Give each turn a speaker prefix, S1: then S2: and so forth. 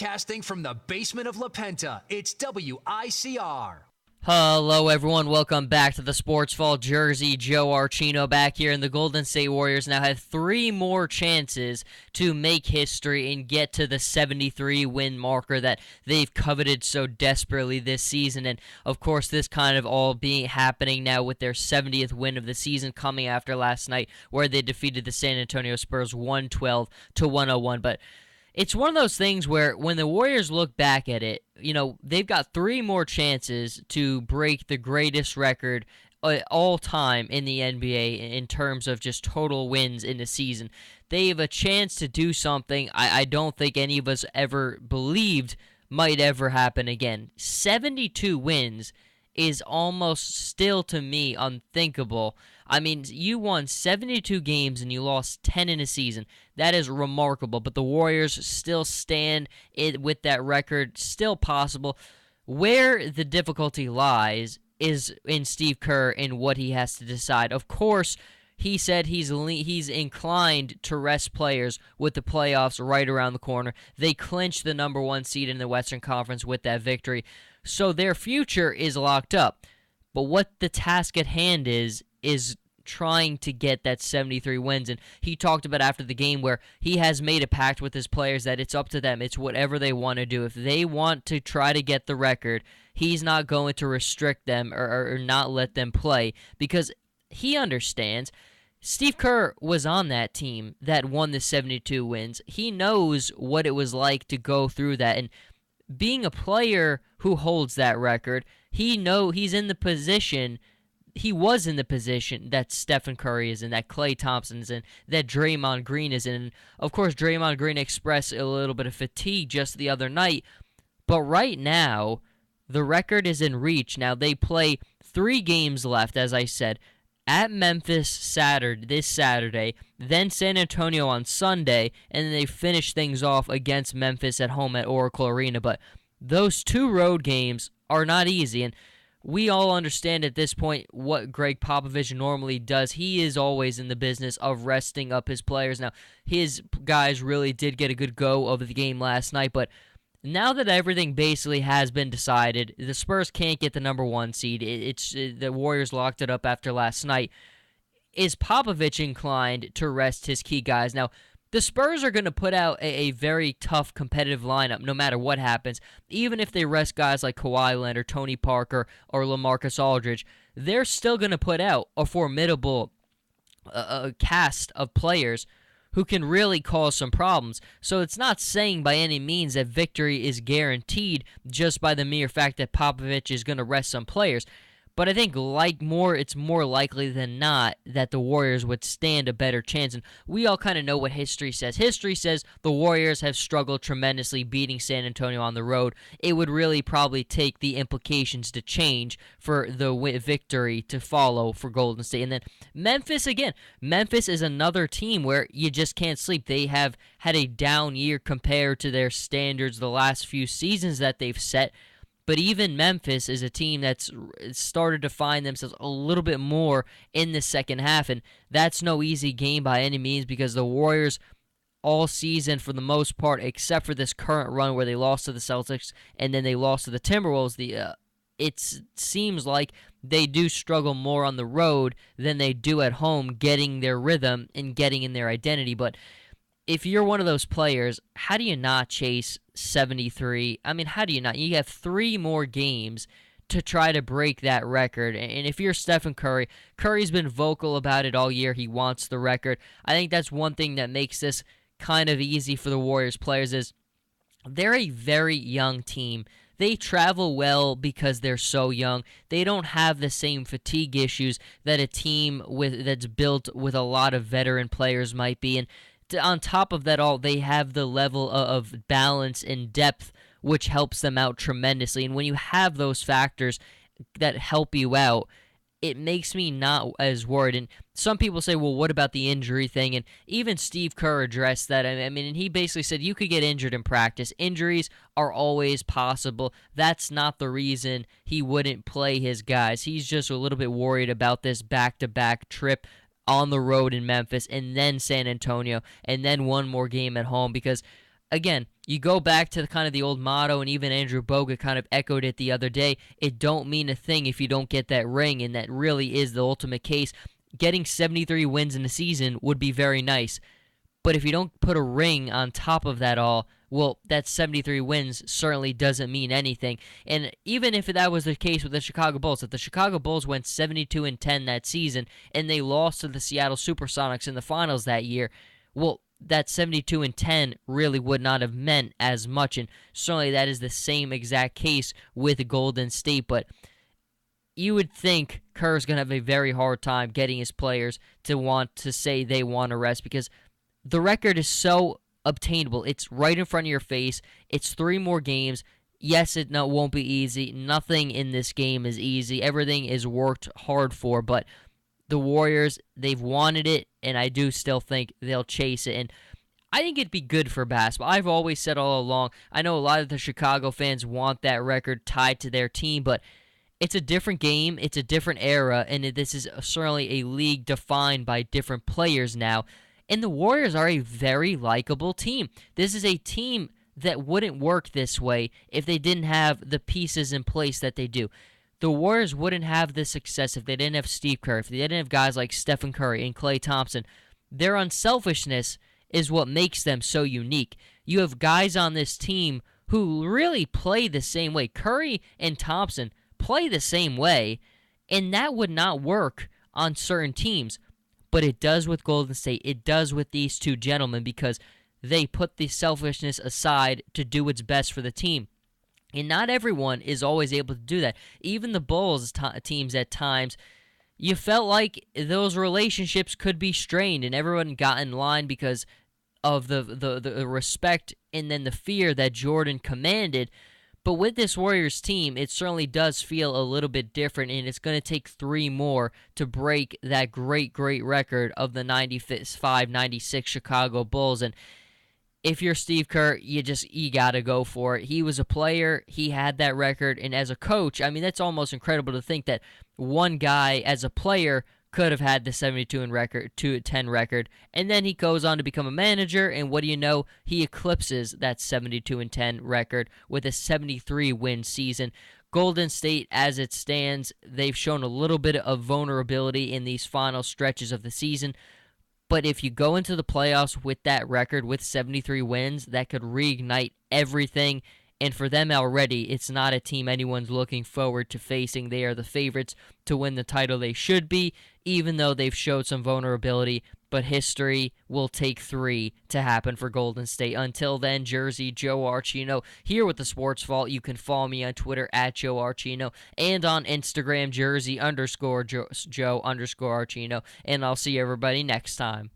S1: Broadcasting from the basement of La Penta, it's WICR.
S2: Hello, everyone. Welcome back to the Sports Fall Jersey. Joe Archino back here, and the Golden State Warriors now have 3 more chances to make history and get to the 73-win marker that they've coveted so desperately this season. And, of course, this kind of all being happening now with their 70th win of the season coming after last night where they defeated the San Antonio Spurs 112-101. But it's one of those things where when the Warriors look back at it, you know, they've got 3 more chances to break the greatest record all time in the NBA in terms of just total wins in the season. They have a chance to do something I don't think any of us ever believed might ever happen again. 72 wins is almost still, to me, unthinkable. I mean, you won 72 games and you lost 10 in a season. That is remarkable, but the Warriors still stand with that record, still possible. Where the difficulty lies is in Steve Kerr and what he has to decide. Of course, he said he's inclined to rest players with the playoffs right around the corner. They clinched the number 1 seed in the Western Conference with that victory, so their future is locked up. But what the task at hand is trying to get that 73 wins. And he talked about after the game where he has made a pact with his players that it's up to them. It's whatever they want to do. If they want to try to get the record, he's not going to restrict them or not let them play because he understands. Steve Kerr was on that team that won the 72 wins. He knows what it was like to go through that. And being a player who holds that record, he was in the position that Stephen Curry is in, that Klay Thompson is in, that Draymond Green is in. Of course, Draymond Green expressed a little bit of fatigue just the other night, but right now, the record is in reach. Now, they play 3 games left, as I said, at Memphis this Saturday, then San Antonio on Sunday, and then they finish things off against Memphis at home at Oracle Arena. But those 2 road games are not easy, and we all understand at this point what Greg Popovich normally does. He is always in the business of resting up his players. Now, his guys really did get a good go of the game last night, but now that everything basically has been decided, the Spurs can't get the number 1 seed. The Warriors locked it up after last night. Is Popovich inclined to rest his key guys? Now, the Spurs are going to put out a very tough competitive lineup no matter what happens. Even if they rest guys like Kawhi Leonard, Tony Parker, or LaMarcus Aldridge, they're still going to put out a formidable cast of players who can really cause some problems. So it's not saying by any means that victory is guaranteed just by the mere fact that Popovich is going to rest some players. But I think it's more likely than not that the Warriors would stand a better chance. And we all kind of know what history says. History says the Warriors have struggled tremendously beating San Antonio on the road. It would really probably take the implications to change for the victory to follow for Golden State. And then Memphis, again. Memphis is another team where you just can't sleep. They have had a down year compared to their standards the last few seasons that they've set. But even Memphis is a team that's started to find themselves a little bit more in the second half, and that's no easy game by any means because the Warriors all season, for the most part, except for this current run where they lost to the Celtics and then they lost to the Timberwolves, it seems like they do struggle more on the road than they do at home getting their rhythm and getting in their identity. But if you're one of those players, how do you not chase 73? I mean, how do you not? You have 3 more games to try to break that record. And if you're Stephen Curry, Curry's been vocal about it all year. He wants the record. I think that's one thing that makes this kind of easy for the Warriors players is they're a very young team. They travel well because they're so young. They don't have the same fatigue issues that a team that's built with a lot of veteran players might be. And on top of that all, they have the level of balance and depth, which helps them out tremendously. And when you have those factors that help you out, it makes me not as worried. And some people say, well, what about the injury thing? And even Steve Kerr addressed that. I mean, and he basically said you could get injured in practice. Injuries are always possible. That's not the reason he wouldn't play his guys. He's just a little bit worried about this back-to-back trip on the road in Memphis and then San Antonio and then one more game at home because again, you go back to the kind of the old motto, and even Andrew Bogut kind of echoed it the other day. It don't mean a thing if you don't get that ring, and that really is the ultimate case. Getting 73 wins in a season would be very nice, but if you don't put a ring on top of that all, well, that 73 wins certainly doesn't mean anything. And even if that was the case with the Chicago Bulls, if the Chicago Bulls went 72-10 that season and they lost to the Seattle Supersonics in the finals that year, well, that 72-10 really would not have meant as much, and certainly that is the same exact case with Golden State. But you would think Kerr's going to have a very hard time getting his players to want to say they want to rest, because the record is so obtainable. It's right in front of your face. It's 3 more games. Yes, it won't be easy. Nothing in this game is easy. Everything is worked hard for, but the Warriors, they've wanted it, and I do still think they'll chase it. And I think it'd be good for basketball. I've always said all along, I know a lot of the Chicago fans want that record tied to their team, but it's a different game, it's a different era, and this is certainly a league defined by different players now. And the Warriors are a very likable team. This is a team that wouldn't work this way if they didn't have the pieces in place that they do. The Warriors wouldn't have this success if they didn't have Steve Kerr, if they didn't have guys like Stephen Curry and Klay Thompson. Their unselfishness is what makes them so unique. You have guys on this team who really play the same way. Curry and Thompson play the same way, and that would not work on certain teams. But it does with Golden State. It does with these two gentlemen, because they put the selfishness aside to do what's best for the team. And not everyone is always able to do that. Even the Bulls teams at times, you felt like those relationships could be strained, and everyone got in line because of the respect and then the fear that Jordan commanded. But with this Warriors team, it certainly does feel a little bit different, and it's going to take 3 more to break that great record of the 95-96 Chicago Bulls. And if you're Steve Kerr, you got to go for it. He was a player. He had that record. And as a coach, I mean, that's almost incredible to think that one guy as a player could have had the 72-10 record. And then he goes on to become a manager. And what do you know? He eclipses that 72-10 record with a 73-win season. Golden State, as it stands, they've shown a little bit of vulnerability in these final stretches of the season. But if you go into the playoffs with that record, with 73 wins, that could reignite everything. And for them already, it's not a team anyone's looking forward to facing. They are the favorites to win the title. They should be, even though they've showed some vulnerability. But history will take 3 to happen for Golden State. Until then, Jersey, Joe Archino, here with the Sports Vault. You can follow me on Twitter at Joe Archino and on Instagram, Jersey_Joe_Archino. And I'll see everybody next time.